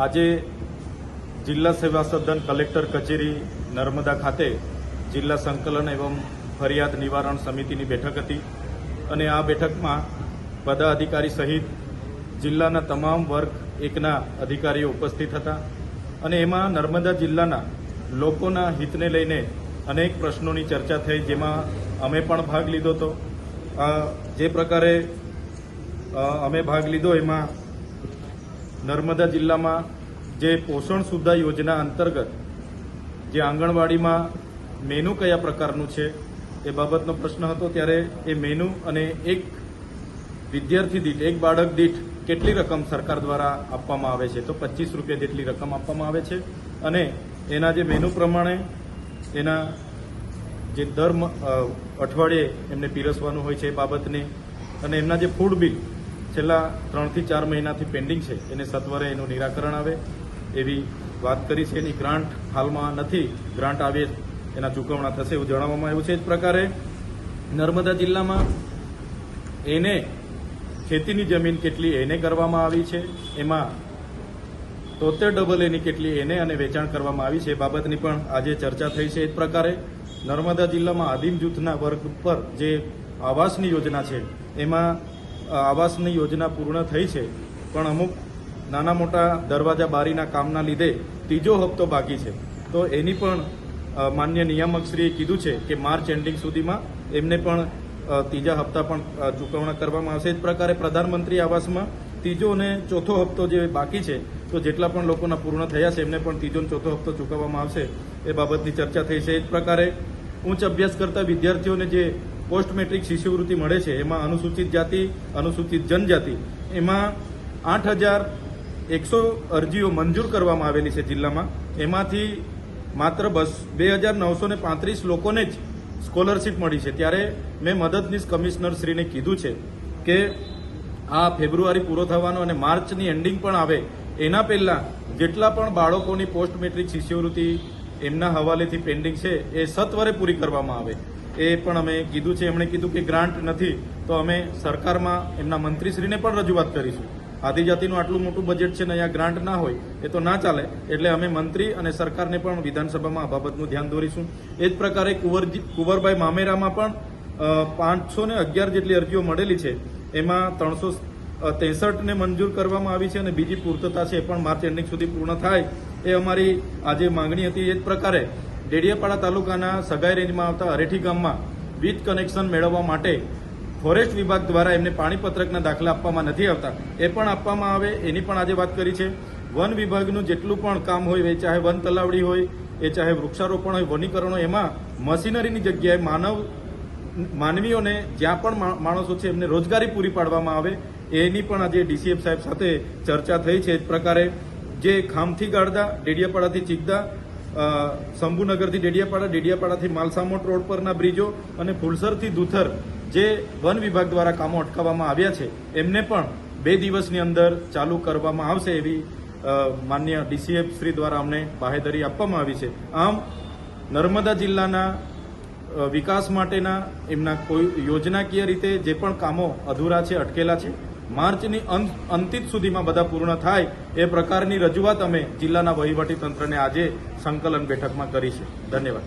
આજે જિલ્લા સેવા સદન કલેક્ટર કચેરી નર્મદા ખાતે જિલ્લા સંકલન એવં ફરિયાદ નિવારણ સમિતિની બેઠક હતી અને આ બેઠકમાં પદાધિકારી સહિત જિલ્લાના તમામ વર્ગ એકના અધિકારીઓ ઉપસ્થિત હતા અને એમાં નર્મદા જિલ્લાના લોકોના હિતને લઈને અનેક પ્રશ્નોની ચર્ચા થઈ, જેમાં અમે પણ ભાગ લીધો હતો. જે પ્રકારે અમે ભાગ લીધો એમાં નર્મદા જિલ્લામાં જે પોષણ સુવિધા યોજના અંતર્ગત જે આંગણવાડીમાં મેનુ કયા પ્રકારનું છે એ બાબતનો પ્રશ્ન હતો. ત્યારે એ મેનુ અને એક વિદ્યાર્થી દીઠ, એક બાળક દીઠ કેટલી રકમ સરકાર દ્વારા આપવામાં આવે છે, તો 25 રૂપિયા જેટલી રકમ આપવામાં આવે છે અને એના જે મેનુ પ્રમાણે એના જે દર અઠવાડિયે એમને પીરસવાનું હોય છે એ બાબતની અને એમના જે ફૂડ બિલ છેલ્લા 3 થી 4 મહિનાથી પેન્ડિંગ છે એને સત્વરે એનું નિરાકરણ આવે એવી વાત કરી છે. એની ગ્રાન્ટ હાલમાં નથી, ગ્રાન્ટ આવે એના ચૂકવણા થશે એવું જણાવવામાં આવ્યું છે. એ જ પ્રકારે નર્મદા જિલ્લામાં એને ખેતીની જમીન કેટલી એને કરવામાં આવી છે, એમાં 73AA કેટલી એને અને વેચાણ કરવામાં આવી છે એ બાબતની પણ આજે ચર્ચા થઈ છે. એ જ પ્રકારે નર્મદા જિલ્લામાં આદિમ જૂથના વર્ગ પર જે આવાસની યોજના છે એમાં આવાસની યોજના પૂર્ણ થઈ છે, પણ અમુક નાના મોટા દરવાજા બારીના કામના લીધે ત્રીજો હપ્તો બાકી છે. તો એની પણ માન્ય નિયામકશ્રીએ કીધું છે કે માર્ચ એન્ડિંગ સુધીમાં એમને પણ ત્રીજા હપ્તા પણ ચૂકવણા કરવામાં આવશે. જ પ્રકારે પ્રધાનમંત્રી આવાસમાં ત્રીજો અને ચોથો હપ્તો જે બાકી છે, તો જેટલા પણ લોકોના પૂર્ણ થયા છે એમને પણ ત્રીજો અને ચોથો હપ્તો ચૂકવવામાં આવશે એ બાબતની ચર્ચા થઈ છે. એ જ પ્રકારે ઉચ્ચ અભ્યાસ કરતા વિદ્યાર્થીઓને જે પોસ્ટ મેટ્રિક શિષ્યવૃત્તિ મળે છે એમાં અનુસૂચિત જાતિ, અનુસૂચિત જનજાતિ એમાં 8,100 અરજીઓ મંજૂર કરવામાં આવેલી છે જિલ્લામાં. એમાંથી માત્ર 2,935 લોકોને જ સ્કોલરશીપ મળી છે. ત્યારે મેં મદદનીશ કમિશનર શ્રીને કીધું છે કે આ ફેબ્રુઆરી પૂરો થવાનો અને માર્ચની એન્ડિંગ પણ આવે એના પહેલા જેટલા પણ બાળકોની પોસ્ટ મેટ્રિક શિષ્યવૃત્તિ એમના હવાલેથી પેન્ડિંગ છે એ સત્વરે પૂરી કરવામાં આવે એ પણ અમે કીધું છે. એમણે કીધું કે ગ્રાન્ટ નથી તો અમે સરકારમાં એમના મંત્રીશ્રીને પણ રજૂઆત કરીશું. આદિજાતિનું આટલું મોટું બજેટ છે ને અહીંયા ગ્રાન્ટ ના હોય એ તો ના ચાલે, એટલે અમે મંત્રી અને સરકારને પણ વિધાનસભામાં આ બાબતનું ધ્યાન દોરીશું. એ જ પ્રકારે કુંવરભાઈ મામેરામાં પણ 511 જેટલી અરજીઓ મળેલી છે, એમાં 363ને મંજૂર કરવામાં આવી છે અને બીજી પૂર્તતા છે એ પણ માર્ચ એન્ડિંગ સુધી પૂર્ણ થાય એ અમારી આજે માંગણી હતી. એ જ પ્રકારે ડેડિયાપાડા તાલુકાના સગાઈ રેન્જમાં આવતા અરેઠી ગામમાં વીજ કનેક્શન મેળવવા માટે ફોરેસ્ટ વિભાગ દ્વારા એમને પાણીપત્રકના દાખલા આપવામાં નથી આવતા, એ પણ આપવામાં આવે એની પણ આજે વાત કરી છે. વન વિભાગનું જેટલું પણ કામ હોય, એ ચાહે વન તલાવડી હોય, એ ચાહે વૃક્ષારોપણ હોય, વનીકરણ હોય, એમાં મશીનરીની જગ્યાએ માનવીઓને જ્યાં પણ માણસો છે એમને રોજગારી પૂરી પાડવામાં આવે એની પણ આજે ડીસીએફ સાહેબ સાથે ચર્ચા થઈ છે. એ જ પ્રકારે જે ખામથી ગાળદા, ડેડિયાપાડાથી ચીકદા, શંભુનગરથી ડેડિયાપાડા, ડેડિયાપાડાથી માલસામોટ રોડ પરના બ્રિજો અને ફુલસરથી દુથર જે વન વિભાગ દ્વારા કામો અટકાવવામાં આવ્યા છે એમને પણ 2 દિવસની અંદર ચાલુ કરવામાં આવશે એવી માન્ય ડીસીએફ શ્રી દ્વારા અમને બાહેધરી આપવામાં આવી છે. આમ નર્મદા જિલ્લાના વિકાસ માટેના એમના કોઈ યોજનાકીય રીતે જે પણ કામો અધૂરા છે, અટકેલા છે, માર્ચની અંતિમ સુધીમાં બધા પૂર્ણ થાય એ પ્રકારની રજૂઆત અમે જિલ્લાના વહીવટી તંત્રને આજે સંકલન બેઠકમાં કરી છે. ધન્યવાદ.